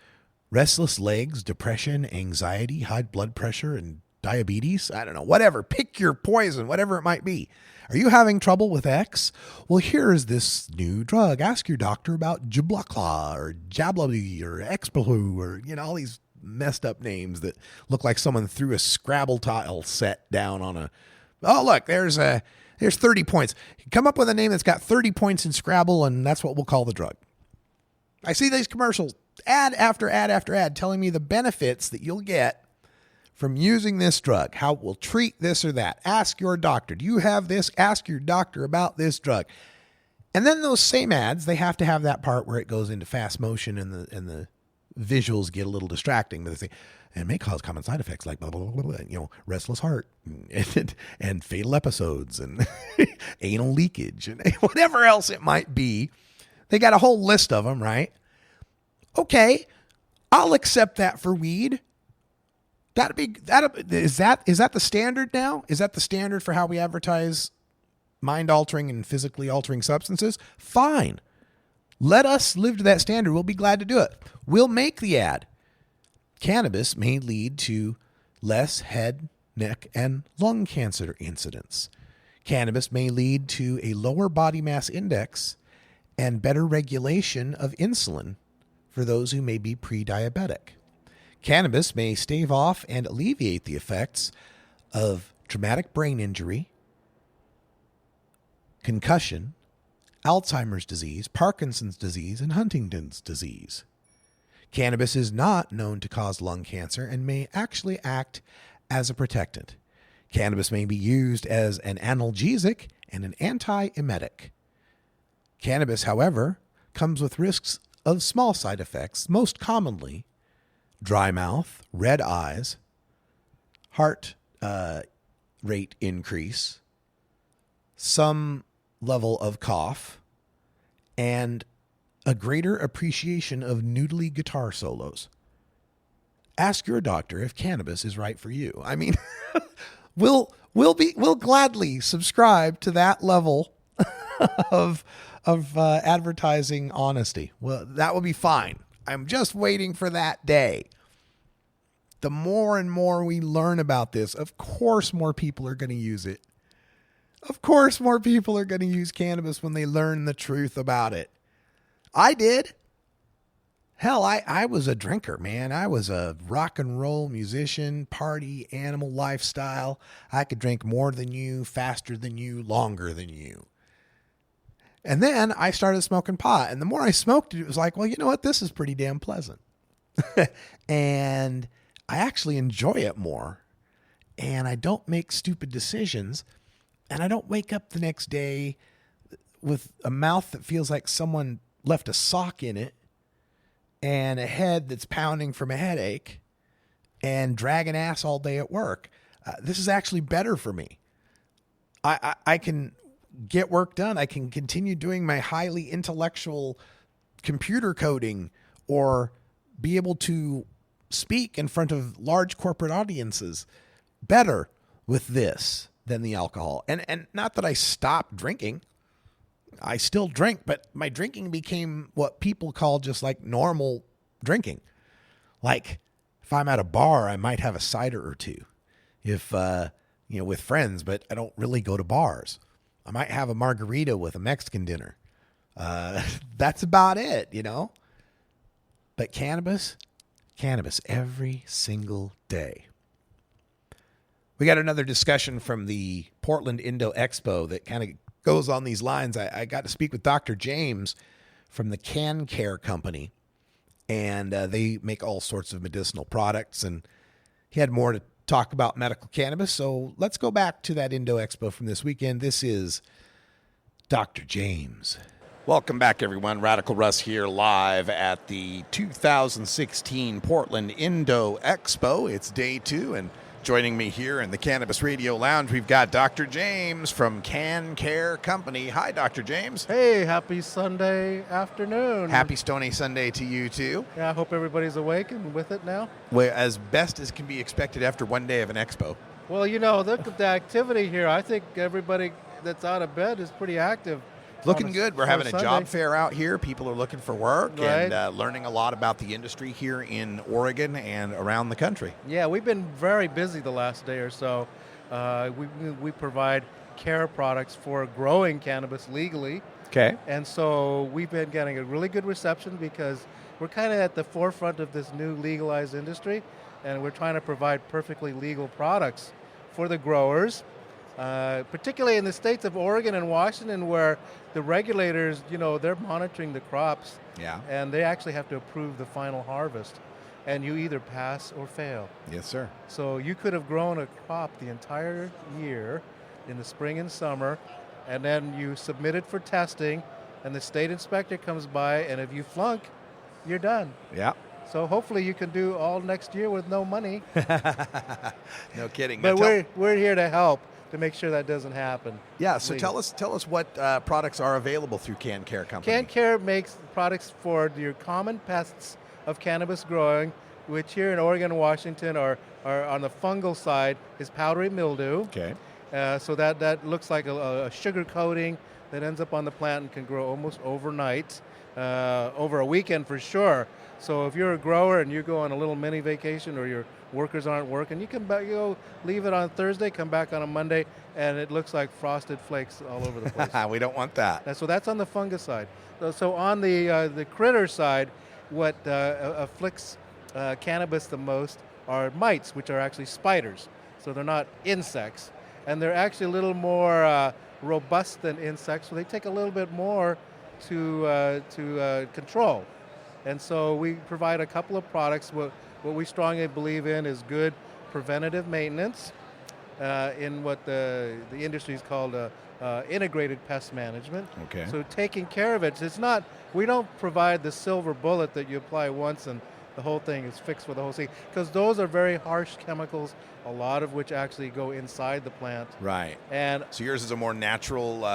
restless legs, depression, anxiety, high blood pressure, and diabetes? I don't know, whatever. Pick your poison, whatever it might be. Are you having trouble with X? Well, here's this new drug. Ask your doctor about Jablocla or Jablably or Expo or, all these messed up names that look like someone threw a Scrabble tile set down on a, oh, look, there's 30 points. Come up with a name that's got 30 points in Scrabble, and that's what we'll call the drug. I see these commercials, ad after ad after ad, telling me the benefits that you'll get from using this drug, how it will treat this or that. Ask your doctor. Do you have this? Ask your doctor about this drug. And then those same ads, they have to have that part where it goes into fast motion and the visuals get a little distracting. But they say, and may cause common side effects like blah, blah, blah, blah, restless heart and fatal episodes and anal leakage and whatever else it might be. They got a whole list of them, right? Okay, I'll accept that for weed. Is that the standard now? Is that the standard for how we advertise mind-altering and physically altering substances? Fine. Let us live to that standard. We'll be glad to do it. We'll make the ad. Cannabis may lead to less head, neck, and lung cancer incidents. Cannabis may lead to a lower body mass index and better regulation of insulin for those who may be pre-diabetic. Cannabis may stave off and alleviate the effects of traumatic brain injury, concussion, Alzheimer's disease, Parkinson's disease, and Huntington's disease. Cannabis is not known to cause lung cancer and may actually act as a protectant. Cannabis may be used as an analgesic and an antiemetic. Cannabis, however, comes with risks of small side effects, most commonly dry mouth, red eyes, heart rate increase, some level of cough, and a greater appreciation of noodly guitar solos. Ask your doctor if cannabis is right for you. I mean, we'll gladly subscribe to that level of advertising honesty. Well, that will be fine. I'm just waiting for that day. The more and more we learn about this, of course more people are going to use it. Of course more people are going to use cannabis when they learn the truth about it. I did. Hell, I was a drinker, man. I was a rock and roll musician, party, animal lifestyle. I could drink more than you, faster than you, longer than you. And then I started smoking pot. And the more I smoked it, it was like, well, you know what? This is pretty damn pleasant. And I actually enjoy it more. And I don't make stupid decisions. And I don't wake up the next day with a mouth that feels like someone left a sock in it and a head that's pounding from a headache and dragging ass all day at work. This is actually better for me. I can get work done. I can continue doing my highly intellectual computer coding or be able to speak in front of large corporate audiences better with this than the alcohol. And not that I stopped drinking. I still drink, but my drinking became what people call just like normal drinking. Like if I'm at a bar, I might have a cider or two. If, with friends, but I don't really go to bars. I might have a margarita with a Mexican dinner. That's about it, But cannabis every single day. We got another discussion from the Portland Indo Expo that kind of goes on these lines. I got to speak with Dr. James from the Can Care Company, and they make all sorts of medicinal products, and he had more to talk about medical cannabis. So let's go back to that Indo Expo from this weekend. This is Dr. James. Welcome back, everyone. Radical Russ here live at the 2016 Portland Indo Expo. It's day 2, and joining me here in the Cannabis Radio Lounge, we've got Dr. James from Can Care Company. Hi, Dr. James. Hey, happy Sunday afternoon. Happy Stony Sunday to you, too. Yeah, I hope everybody's awake and with it now. Well, as best as can be expected after one day of an expo. Well, look at the activity here. I think everybody that's out of bed is pretty active. Looking good. We're having a job fair out here. People are looking for work and learning a lot about the industry here in Oregon and around the country. Yeah, we've been very busy the last day or so. We provide care products for growing cannabis legally. Okay. And so we've been getting a really good reception because we're kind of at the forefront of this new legalized industry, and we're trying to provide perfectly legal products for the growers. Particularly in the states of Oregon and Washington, where the regulators, they're monitoring the crops, and they actually have to approve the final harvest. and you either pass or fail. Yes, sir. So you could have grown a crop the entire year in the spring and summer, and then you submit it for testing, and the state inspector comes by, and if you flunk, you're done. Yeah. So hopefully you can do all next year with no money. No kidding. But Now we're here to help to make sure that doesn't happen. Yeah, so tell us what products are available through CanCare Company. CanCare makes products for your common pests of cannabis growing, which here in Oregon and Washington are on the fungal side is powdery mildew. Okay. So that looks like a sugar coating that ends up on the plant and can grow almost overnight, over a weekend for sure. So if you're a grower and you go on a little mini vacation or your workers aren't working, you can go leave it on Thursday, come back on a Monday, and it looks like frosted flakes all over the place. We don't want that. And so that's on the fungus side. So on the critter side, what afflicts cannabis the most are mites, which are actually spiders. So they're not insects. And they're actually a little more robust than insects, so they take a little bit more to control. And so we provide a couple of products. What we strongly believe in is good preventative maintenance in what the industry is called integrated pest management. Okay. So taking care of it, it's not, we don't provide the silver bullet that you apply once and the whole thing is fixed for the whole season, because those are very harsh chemicals, a lot of which actually go inside the plant. Right. And so yours is a more natural,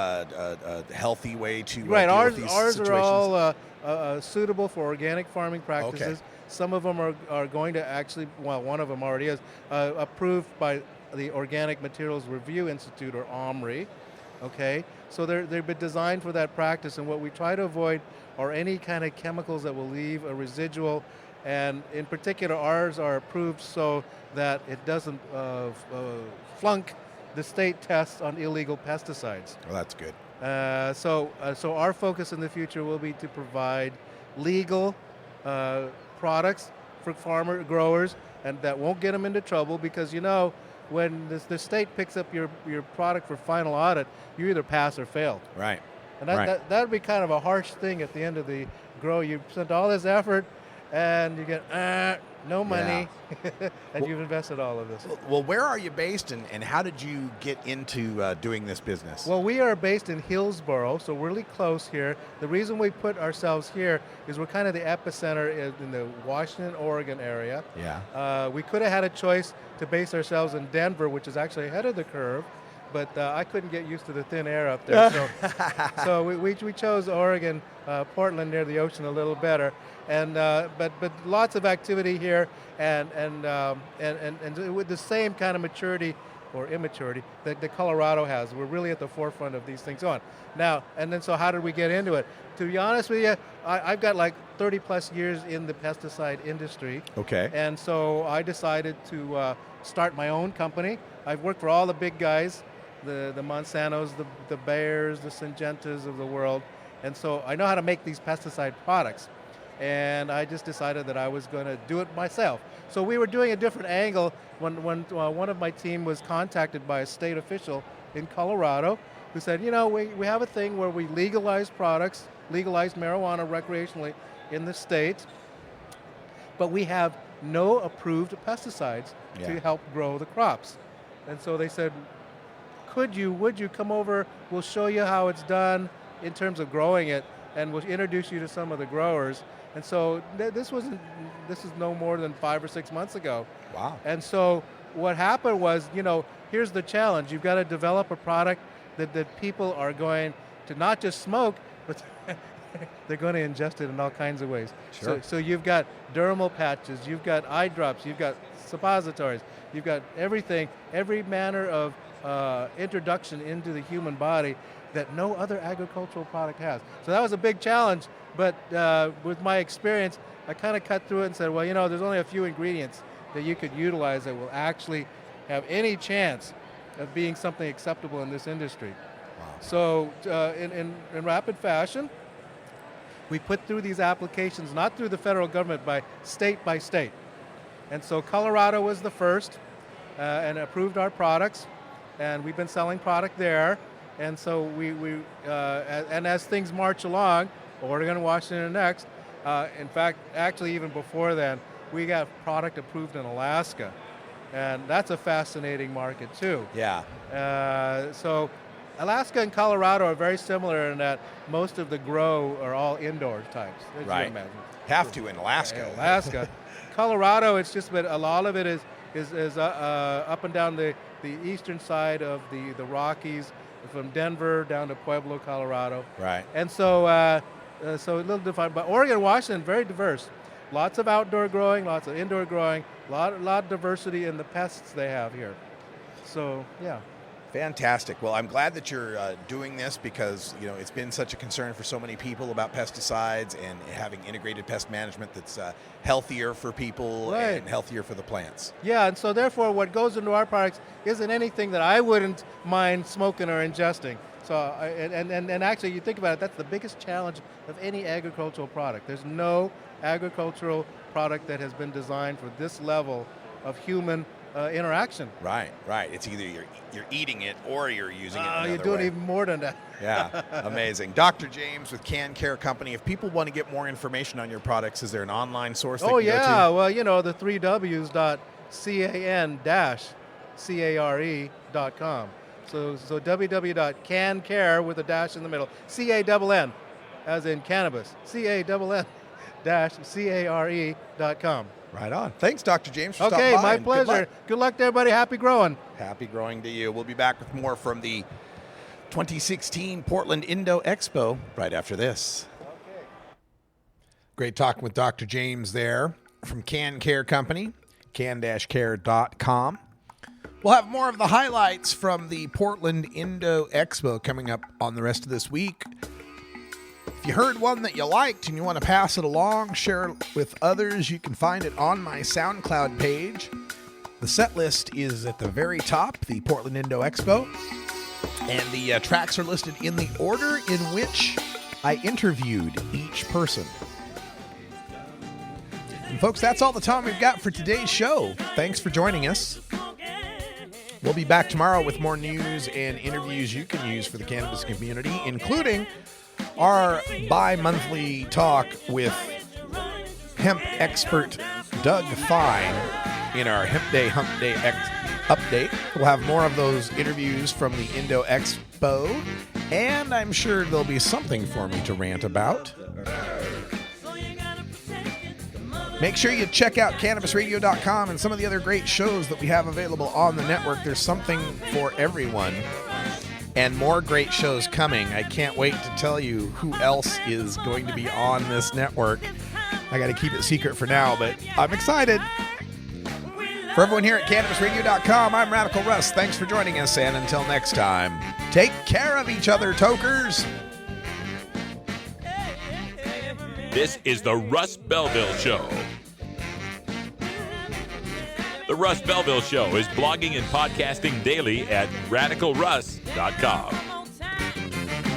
healthy way to right. deal Ours with these are situations. all suitable for organic farming practices. Okay. Some of them are going to actually, well, one of them already is approved by the Organic Materials Review Institute, or OMRI. Okay, so they've been designed for that practice, and what we try to avoid are any kind of chemicals that will leave a residual. And in particular, ours are approved so that it doesn't flunk the state tests on illegal pesticides. Well, that's good. So our focus in the future will be to provide legal products for farmer growers, and that won't get them into trouble, because when the state picks up your product for final audit, you either pass or fail. Right. And that would be kind of a harsh thing at the end of the grow. You spent all this effort, and you get no money, and you've invested all of this. Well, where are you based, and how did you get into doing this business? Well, we are based in Hillsboro, so really close here. The reason we put ourselves here is we're kind of the epicenter in the Washington, Oregon area. Yeah. We could have had a choice to base ourselves in Denver, which is actually ahead of the curve, but I couldn't get used to the thin air up there. So we chose Oregon, Portland, near the ocean, a little better. And but lots of activity here, and with the same kind of maturity or immaturity that Colorado has. We're really at the forefront of these things on. Now, and then so how did we get into it? To be honest with you, I've got like 30 plus years in the pesticide industry. Okay. And so I decided to start my own company. I've worked for all the big guys, the Monsantos, the Bayers, the Syngentas of the world. And so I know how to make these pesticide products. And I just decided that I was going to do it myself. So we were doing a different angle when one of my team was contacted by a state official in Colorado who said, we have a thing where we legalize products, legalize marijuana recreationally in the state, but we have no approved pesticides to help grow the crops. And so they said, would you come over, we'll show you how it's done in terms of growing it, and we'll introduce you to some of the growers. And so this is no more than 5 or 6 months ago. Wow. And so what happened was, here's the challenge. You've got to develop a product that people are going to not just smoke, but they're going to ingest it in all kinds of ways. Sure. So you've got dermal patches, you've got eye drops, you've got suppositories, you've got everything, every manner of introduction into the human body that no other agricultural product has. So that was a big challenge, but with my experience, I kind of cut through it and said, well, there's only a few ingredients that you could utilize that will actually have any chance of being something acceptable in this industry. Wow. So in rapid fashion, we put through these applications, not through the federal government, by state. And so Colorado was the first and approved our products, and we've been selling product there. And so and as things march along, Oregon and Washington are next. In fact, actually even before then, we got product approved in Alaska, and that's a fascinating market too. Yeah. So Alaska and Colorado are very similar in that most of the grow are all indoor types. As you Right. imagine. Have to in Alaska. In Alaska. Colorado, it's just been a lot of it is up and down the eastern side of the Rockies, from Denver down to Pueblo, Colorado. Right. And so so a little different. But Oregon and Washington, very diverse. Lots of outdoor growing, lots of indoor growing, lot of diversity in the pests they have here. So, yeah. Fantastic. Well, I'm glad that you're doing this because, it's been such a concern for so many people about pesticides and having integrated pest management that's healthier for people Right. and healthier for the plants. Yeah, and so therefore what goes into our products isn't anything that I wouldn't mind smoking or ingesting. So, and actually, you think about it, that's the biggest challenge of any agricultural product. There's no agricultural product that has been designed for this level of human interaction. Right. It's either you're eating it or you're using it another You're doing way. even more than that. Yeah, amazing. Dr. James with Can Care Company. If people want to get more information on your products, is there an online source they can go to? Well, the 3 W's.can-care.com. So www.cancare with a dash in the middle. CANN, as in cannabis. CANN-care.com. Right on. Thanks, Dr. James, for Okay, stopping by. my and pleasure. Good luck to everybody. Happy growing. Happy growing to you. We'll be back with more from the 2016 Portland Indo Expo right after this. Okay. Great talking with Dr. James there from Can Care Company, can-care.com. We'll have more of the highlights from the Portland Indo Expo coming up on the rest of this week. If you heard one that you liked and you want to pass it along, share it with others, you can find it on my SoundCloud page. The set list is at the very top, the Portland Indo Expo, and the tracks are listed in the order in which I interviewed each person. And folks, that's all the time we've got for today's show. Thanks for joining us. We'll be back tomorrow with more news and interviews you can use for the cannabis community, including our bi-monthly talk with hemp expert Doug Fine in our Hemp Day, Hump Day update. We'll have more of those interviews from the Indo Expo, and I'm sure there'll be something for me to rant about. Make sure you check out CannabisRadio.com and some of the other great shows that we have available on the network. There's something for everyone. And more great shows coming. I can't wait to tell you who else is going to be on this network. I got to keep it secret for now, but I'm excited. For everyone here at CannabisRadio.com, I'm Radical Russ. Thanks for joining us, and until next time, take care of each other, tokers. This is the Russ Belville Show. The Russ Belville Show is blogging and podcasting daily at RadicalRuss.com.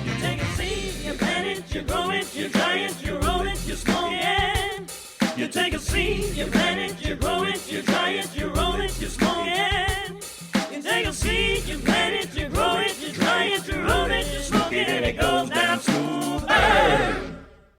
You take a seed, you plant it, you grow it, you dry it, you roll it, you smoke it. You take a seed, you plant it, you grow it, you dry it, you roll it, you smoke it. You take a seed, you plant